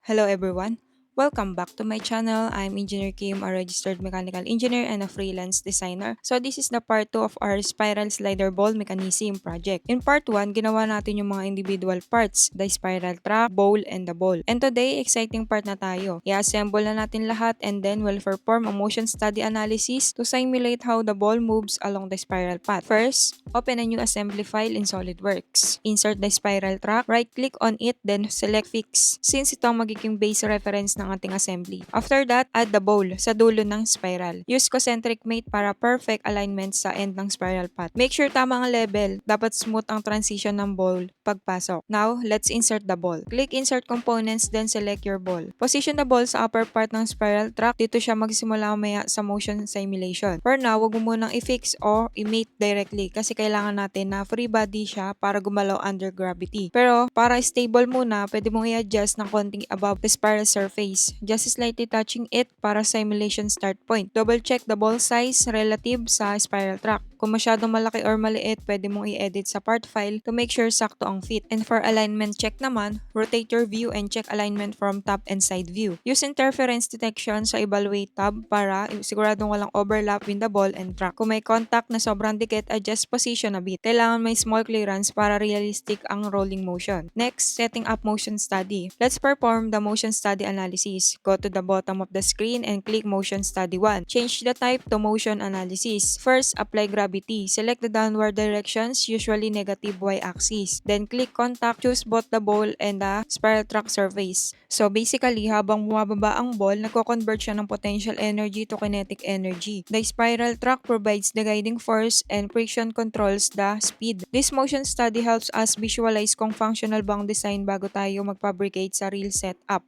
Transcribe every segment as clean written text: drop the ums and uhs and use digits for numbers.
Hello everyone. Welcome back to my channel. I'm Engineer Kim, a registered mechanical engineer and a freelance designer. So this is the part 2 of our spiral slider ball mechanism project. In part 1, ginawa natin yung mga individual parts, the spiral track, bowl, and the ball. And today, exciting part na tayo. I-assemble na natin lahat and then we'll perform a motion study analysis to simulate how the ball moves along the spiral path. First, open a new assembly file in SolidWorks. Insert the spiral track, right-click on it, then select Fix. Since ito ang magiging base reference ng ating assembly. After that, add the bowl sa dulo ng spiral. Use concentric mate para perfect alignment sa end ng spiral path. Make sure tama ang level. Dapat smooth ang transition ng bowl pagpasok. Now, let's insert the ball. Click Insert Components, then select your ball. Position the ball sa upper part ng spiral track. Dito siya magsimula mamaya sa motion simulation. For now, wag mo munang i-fix o i-mate directly kasi kailangan natin na free body siya para gumalaw under gravity. Pero, para stable muna, pwede mong i-adjust ng konting above the spiral surface. Just slightly touching it para simulation start point. Double check the ball size relative sa spiral track. Kung masyadong malaki or maliit, pwede mong i-edit sa part file to make sure sakto ang fit. And for alignment check naman, rotate your view and check alignment from top and side view. Use interference detection sa evaluate tab para siguradong walang overlap with the ball and track. Kung may contact na sobrang dikit, adjust position a bit. Kailangan may small clearance para realistic ang rolling motion. Next, setting up motion study. Let's perform the motion study analysis. Go to the bottom of the screen and click motion study 1. Change the type to motion analysis. First, apply gravity. Select the downward directions, usually negative y-axis. Then click contact, choose both the ball and the spiral track surface. So basically, habang bumababa ang ball, nagko-convert siya ng potential energy to kinetic energy. The spiral track provides the guiding force and friction controls the speed. This motion study helps us visualize kung functional bang design bago tayo mag-fabricate sa real setup.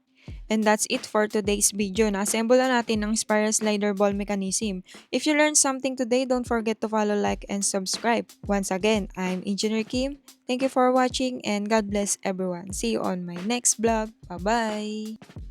And that's it for today's video. Na-assemble na natin ng spiral slider ball mechanism. If you learned something today, don't forget to follow, like, and subscribe. Once again, I'm Engineer Kim. Thank you for watching and God bless everyone. See you on my next vlog. Bye-bye!